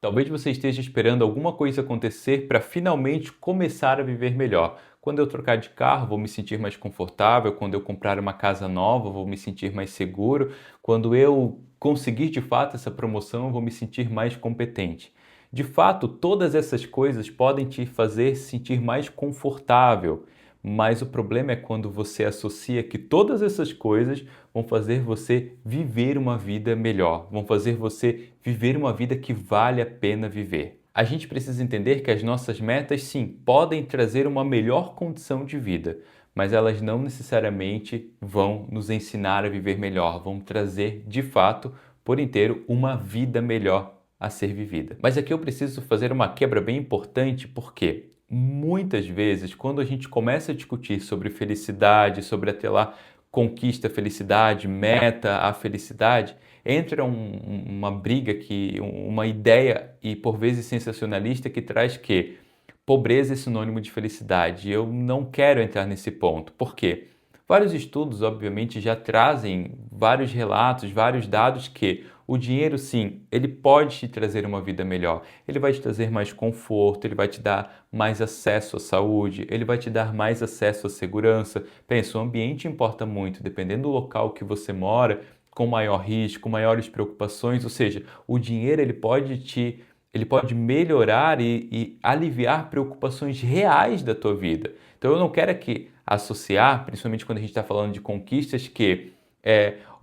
Talvez você esteja esperando alguma coisa acontecer para finalmente começar a viver melhor. Quando eu trocar de carro, vou me sentir mais confortável. Quando eu comprar uma casa nova, vou me sentir mais seguro. Quando eu conseguir de fato essa promoção, eu vou me sentir mais competente. De fato, todas essas coisas podem te fazer sentir mais confortável, mas o problema é quando você associa que todas essas coisas vão fazer você viver uma vida melhor, vão fazer você viver uma vida que vale a pena viver. A gente precisa entender que as nossas metas, sim, podem trazer uma melhor condição de vida, mas elas não necessariamente vão nos ensinar a viver melhor, vão trazer, de fato, por inteiro, uma vida melhor a ser vivida. Mas aqui eu preciso fazer uma quebra bem importante, porque muitas vezes, quando a gente começa a discutir sobre felicidade, sobre atrelar conquista a felicidade, meta a felicidade, entra uma briga, uma ideia e por vezes sensacionalista que traz que pobreza é sinônimo de felicidade. Eu não quero entrar nesse ponto. Por quê? Vários estudos, obviamente, já trazem vários relatos, vários dados que o dinheiro, sim, ele pode te trazer uma vida melhor. Ele vai te trazer mais conforto, ele vai te dar mais acesso à saúde, ele vai te dar mais acesso à segurança. Pensa, o ambiente importa muito, dependendo do local que você mora, com maior risco, maiores preocupações, ou seja, o dinheiro ele pode melhorar e aliviar preocupações reais da tua vida. Então eu não quero aqui associar, principalmente quando a gente está falando de conquistas, que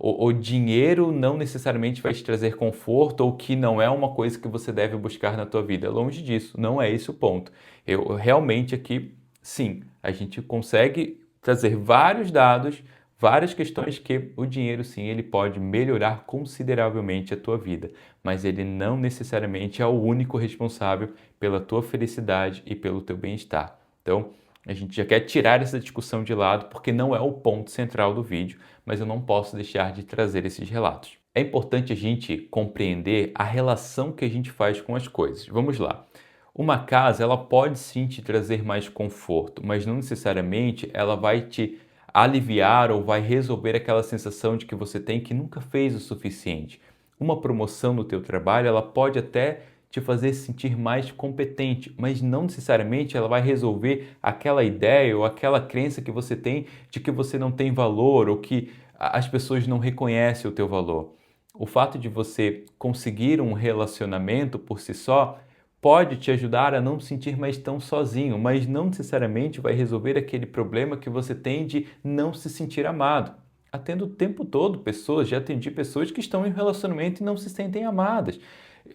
o dinheiro não necessariamente vai te trazer conforto ou que não é uma coisa que você deve buscar na tua vida. Longe disso, não é esse o ponto. Eu realmente aqui, sim, a gente consegue trazer vários dados, várias questões que o dinheiro, sim, ele pode melhorar consideravelmente a tua vida, mas ele não necessariamente é o único responsável pela tua felicidade e pelo teu bem-estar. Então, a gente já quer tirar essa discussão de lado porque não é o ponto central do vídeo, mas eu não posso deixar de trazer esses relatos. É importante a gente compreender a relação que a gente faz com as coisas. Vamos lá. Uma casa, ela pode sim te trazer mais conforto, mas não necessariamente ela vai te aliviar ou vai resolver aquela sensação de que você tem que nunca fez o suficiente. Uma promoção no teu trabalho, ela pode até te fazer sentir mais competente, mas não necessariamente ela vai resolver aquela ideia ou aquela crença que você tem de que você não tem valor ou que as pessoas não reconhecem o teu valor. O fato de você conseguir um relacionamento por si só pode te ajudar a não se sentir mais tão sozinho, mas não necessariamente vai resolver aquele problema que você tem de não se sentir amado. Atendo o tempo todo pessoas, já atendi pessoas que estão em um relacionamento e não se sentem amadas.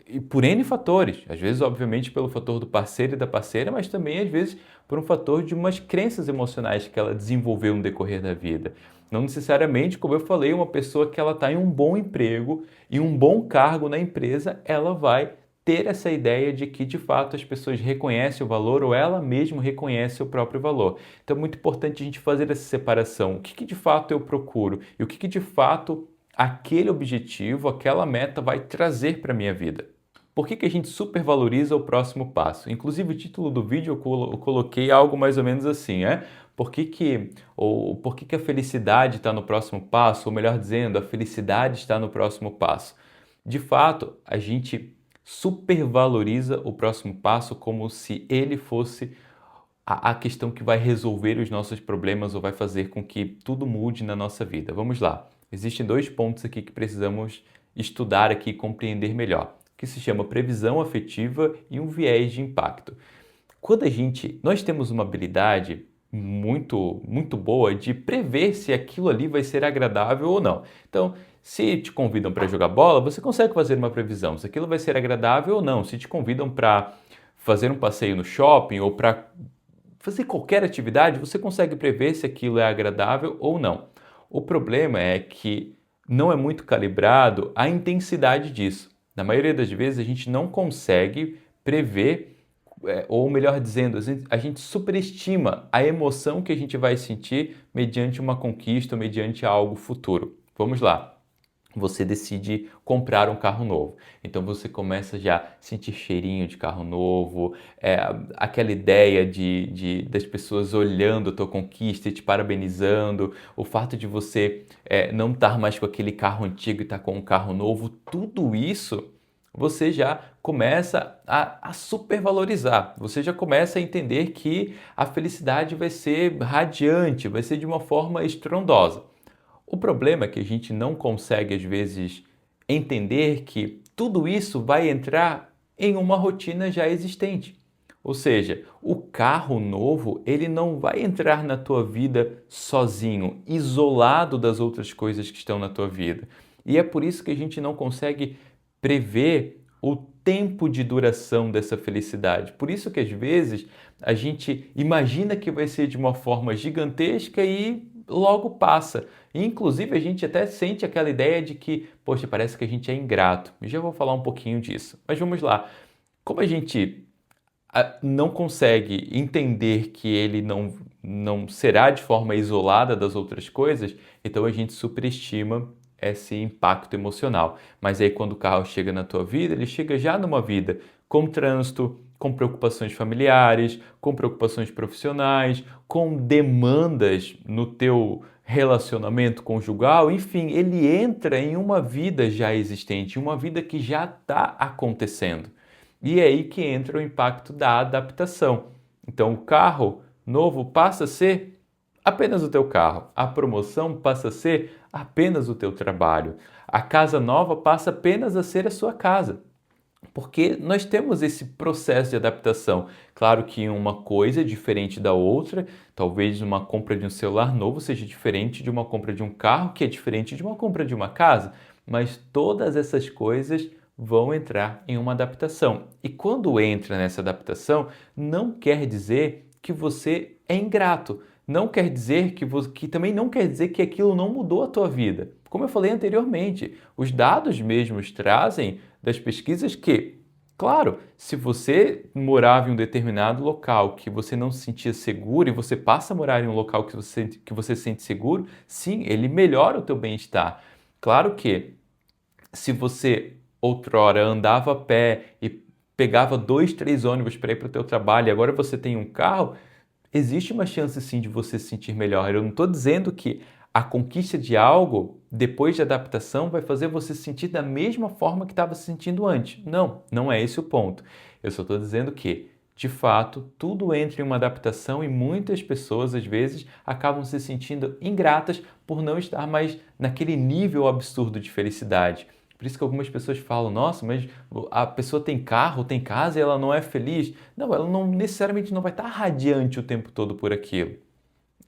E por N fatores. Às vezes, obviamente, pelo fator do parceiro e da parceira, mas também, às vezes, por um fator de umas crenças emocionais que ela desenvolveu no decorrer da vida. Não necessariamente, como eu falei, uma pessoa que ela está em um bom emprego e um bom cargo na empresa, ela vai ter essa ideia de que, de fato, as pessoas reconhecem o valor ou ela mesma reconhece o próprio valor. Então, é muito importante a gente fazer essa separação. O que de fato eu procuro e o que de fato aquele objetivo, aquela meta vai trazer para a minha vida. Por que a gente supervaloriza o próximo passo? Inclusive, o título do vídeo eu coloquei algo mais ou menos assim, por que que a felicidade está no próximo passo? Ou melhor dizendo, a felicidade está no próximo passo. De fato, a gente supervaloriza o próximo passo como se ele fosse a questão que vai resolver os nossos problemas ou vai fazer com que tudo mude na nossa vida. Vamos lá. Existem dois pontos aqui que precisamos estudar aqui e compreender melhor, que se chama previsão afetiva e um viés de impacto. Nós temos uma habilidade muito boa de prever se aquilo ali vai ser agradável ou não. Então, se te convidam para jogar bola, você consegue fazer uma previsão se aquilo vai ser agradável ou não. Se te convidam para fazer um passeio no shopping ou para fazer qualquer atividade, você consegue prever se aquilo é agradável ou não. O problema é que não é muito calibrado a intensidade disso. Na maioria das vezes, a gente não consegue prever, ou melhor dizendo, a gente superestima a emoção que a gente vai sentir mediante uma conquista ou mediante algo futuro. Vamos lá. Você decide comprar um carro novo. Então você começa já a sentir cheirinho de carro novo, aquela ideia das pessoas olhando a tua conquista e te parabenizando, o fato de você não estar mais com aquele carro antigo e estar com um carro novo, tudo isso você já começa a supervalorizar, você já começa a entender que a felicidade vai ser radiante, vai ser de uma forma estrondosa. O problema é que a gente não consegue, às vezes, entender que tudo isso vai entrar em uma rotina já existente. Ou seja, o carro novo, ele não vai entrar na tua vida sozinho, isolado das outras coisas que estão na tua vida. E é por isso que a gente não consegue prever o tempo de duração dessa felicidade. Por isso que às vezes a gente imagina que vai ser de uma forma gigantesca e logo passa. Inclusive, a gente até sente aquela ideia de que, poxa, parece que a gente é ingrato. Já vou falar um pouquinho disso. Mas vamos lá. Como a gente não consegue entender que ele não será de forma isolada das outras coisas, então a gente superestima esse impacto emocional. Mas aí quando o carro chega na tua vida, ele chega já numa vida com trânsito, com preocupações familiares, com preocupações profissionais, com demandas no teu relacionamento conjugal, enfim, ele entra em uma vida já existente, uma vida que já está acontecendo. E é aí que entra o impacto da adaptação. Então, o carro novo passa a ser apenas o teu carro, a promoção passa a ser apenas o teu trabalho, a casa nova passa apenas a ser a sua casa. Porque nós temos esse processo de adaptação. Claro que uma coisa é diferente da outra, talvez uma compra de um celular novo seja diferente de uma compra de um carro, que é diferente de uma compra de uma casa, mas todas essas coisas vão entrar em uma adaptação. E quando entra nessa adaptação, não quer dizer que você é ingrato. Não quer dizer que também não quer dizer que aquilo não mudou a tua vida. Como eu falei anteriormente, os dados mesmos trazem das pesquisas que, claro, se você morava em um determinado local que você não se sentia seguro e você passa a morar em um local que você se sente seguro, sim, ele melhora o teu bem-estar. Claro que se você outrora andava a pé e pegava 2, 3 ônibus para ir para o teu trabalho e agora você tem um carro, existe uma chance sim de você se sentir melhor. Eu não estou dizendo que a conquista de algo, depois de adaptação, vai fazer você se sentir da mesma forma que estava se sentindo antes. Não, não é esse o ponto. Eu só estou dizendo que, de fato, tudo entra em uma adaptação e muitas pessoas, às vezes, acabam se sentindo ingratas por não estar mais naquele nível absurdo de felicidade. Por isso que algumas pessoas falam, nossa, mas a pessoa tem carro, tem casa e ela não é feliz. Não, ela não necessariamente não vai estar radiante o tempo todo por aquilo.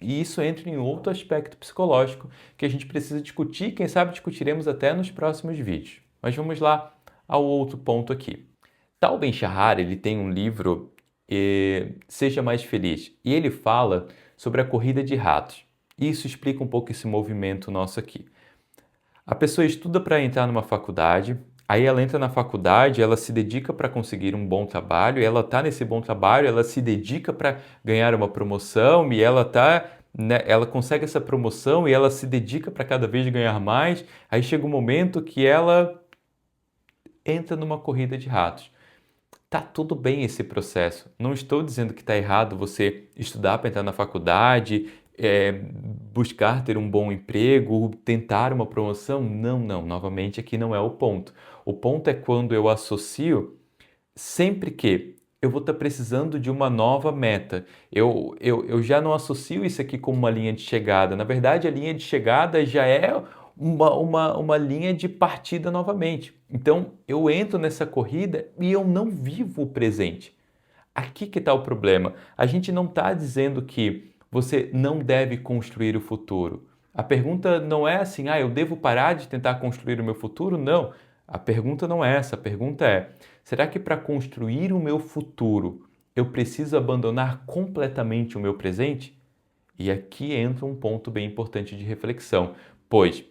E isso entra em outro aspecto psicológico que a gente precisa discutir, quem sabe discutiremos até nos próximos vídeos. Mas vamos lá ao outro ponto aqui. Tal Ben-Shahar, ele tem um livro, Seja Mais Feliz, e ele fala sobre a corrida de ratos. E isso explica um pouco esse movimento nosso aqui. A pessoa estuda para entrar numa faculdade, aí ela entra na faculdade, ela se dedica para conseguir um bom trabalho, ela está nesse bom trabalho, ela se dedica para ganhar uma promoção e ela consegue essa promoção e ela se dedica para cada vez ganhar mais. Aí chega um momento que ela entra numa corrida de ratos. Tá tudo bem esse processo. Não estou dizendo que está errado você estudar para entrar na faculdade, buscar ter um bom emprego, tentar uma promoção. Não, não. Novamente, aqui não é o ponto. O ponto é quando eu associo sempre que eu vou estar precisando de uma nova meta. Eu já não associo isso aqui como uma linha de chegada. Na verdade, a linha de chegada já é uma linha de partida novamente. Então, eu entro nessa corrida e eu não vivo o presente. Aqui que está o problema. A gente não está dizendo que você não deve construir o futuro. A pergunta não é assim, eu devo parar de tentar construir o meu futuro? Não. A pergunta não é essa. A pergunta é, será que para construir o meu futuro eu preciso abandonar completamente o meu presente? E aqui entra um ponto bem importante de reflexão, pois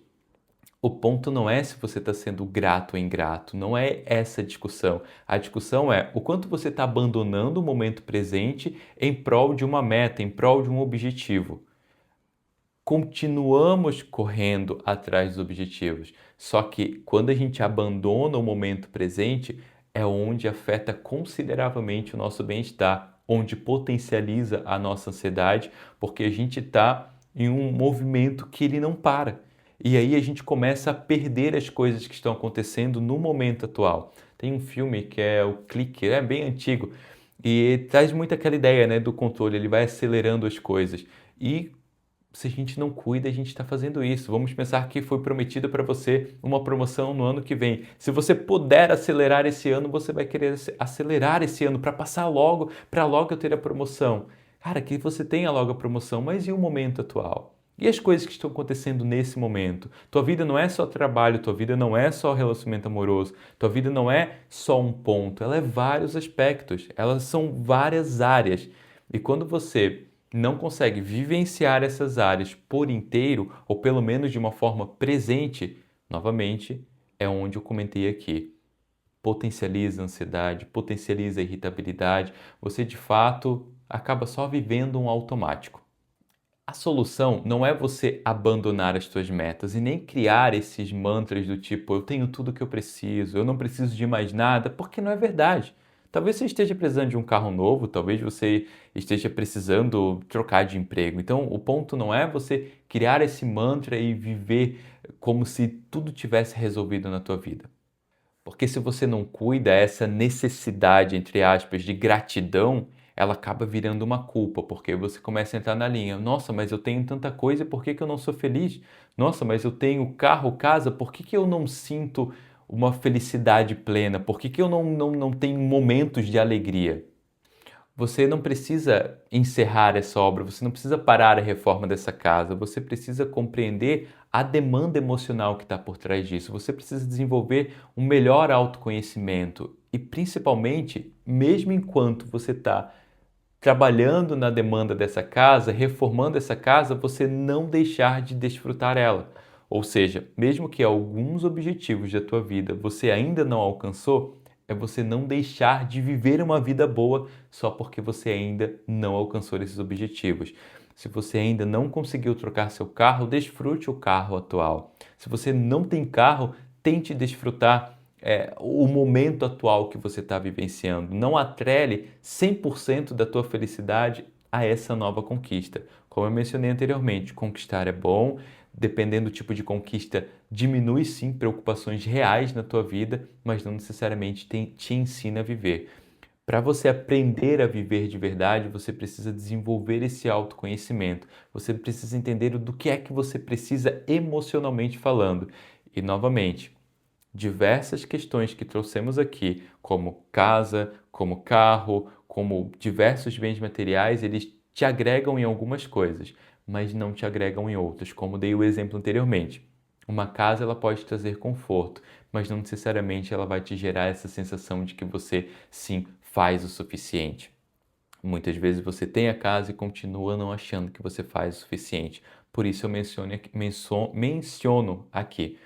o ponto não é se você está sendo grato ou ingrato, não é essa a discussão. A discussão é o quanto você está abandonando o momento presente em prol de uma meta, em prol de um objetivo. Continuamos correndo atrás dos objetivos, só que quando a gente abandona o momento presente, é onde afeta consideravelmente o nosso bem-estar, onde potencializa a nossa ansiedade, porque a gente está em um movimento que ele não para. E aí a gente começa a perder as coisas que estão acontecendo no momento atual. Tem um filme que é o Clique, é bem antigo, e traz muito aquela ideia, né, do controle, ele vai acelerando as coisas. E se a gente não cuida, a gente está fazendo isso. Vamos pensar que foi prometida para você uma promoção no ano que vem. Se você puder acelerar esse ano, você vai querer acelerar esse ano para passar logo, para logo eu ter a promoção. Cara, que você tenha logo a promoção, mas e o momento atual? E as coisas que estão acontecendo nesse momento? Tua vida não é só trabalho, tua vida não é só relacionamento amoroso, tua vida não é só um ponto, ela é vários aspectos, elas são várias áreas. E quando você não consegue vivenciar essas áreas por inteiro, ou pelo menos de uma forma presente, novamente, é onde eu comentei aqui. Potencializa a ansiedade, potencializa a irritabilidade, você de fato acaba só vivendo um automático. A solução não é você abandonar as suas metas e nem criar esses mantras do tipo eu tenho tudo o que eu preciso, eu não preciso de mais nada, porque não é verdade. Talvez você esteja precisando de um carro novo, talvez você esteja precisando trocar de emprego. Então, o ponto não é você criar esse mantra e viver como se tudo tivesse resolvido na tua vida. Porque se você não cuida, essa necessidade, entre aspas, de gratidão, ela acaba virando uma culpa, porque você começa a entrar na linha. Nossa, mas eu tenho tanta coisa, por que que eu não sou feliz? Nossa, mas eu tenho carro, casa, por que que eu não sinto uma felicidade plena? Por que que eu não tenho momentos de alegria? Você não precisa encerrar essa obra, você não precisa parar a reforma dessa casa, você precisa compreender a demanda emocional que está por trás disso, você precisa desenvolver um melhor autoconhecimento e, principalmente, mesmo enquanto você está trabalhando na demanda dessa casa, reformando essa casa, você não deixar de desfrutar ela. Ou seja, mesmo que alguns objetivos da tua vida você ainda não alcançou, é você não deixar de viver uma vida boa só porque você ainda não alcançou esses objetivos. Se você ainda não conseguiu trocar seu carro, desfrute o carro atual. Se você não tem carro, tente desfrutar o momento atual que você está vivenciando. Não atrele 100% da tua felicidade a essa nova conquista. Como eu mencionei anteriormente, conquistar é bom, dependendo do tipo de conquista, diminui sim preocupações reais na tua vida, mas não necessariamente te ensina a viver. Para você aprender a viver de verdade, você precisa desenvolver esse autoconhecimento. Você precisa entender do que é que você precisa emocionalmente falando. E novamente, diversas questões que trouxemos aqui, como casa, como carro, como diversos bens materiais, eles te agregam em algumas coisas, mas não te agregam em outras, como dei o exemplo anteriormente. Uma casa ela pode trazer conforto, mas não necessariamente ela vai te gerar essa sensação de que você sim faz o suficiente. Muitas vezes você tem a casa e continua não achando que você faz o suficiente. Por isso eu menciono aqui.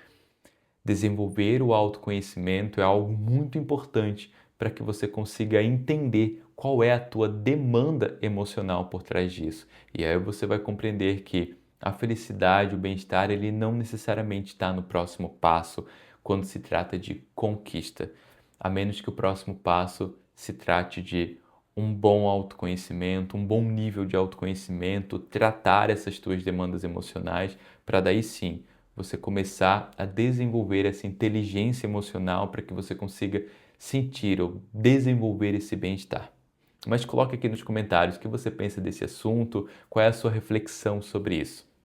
Desenvolver o autoconhecimento é algo muito importante para que você consiga entender qual é a tua demanda emocional por trás disso. E aí você vai compreender que a felicidade, o bem-estar, ele não necessariamente está no próximo passo quando se trata de conquista, a menos que o próximo passo se trate de um bom autoconhecimento, um bom nível de autoconhecimento, tratar essas tuas demandas emocionais, para daí sim você começar a desenvolver essa inteligência emocional para que você consiga sentir ou desenvolver esse bem-estar. Mas coloque aqui nos comentários o que você pensa desse assunto, qual é a sua reflexão sobre isso.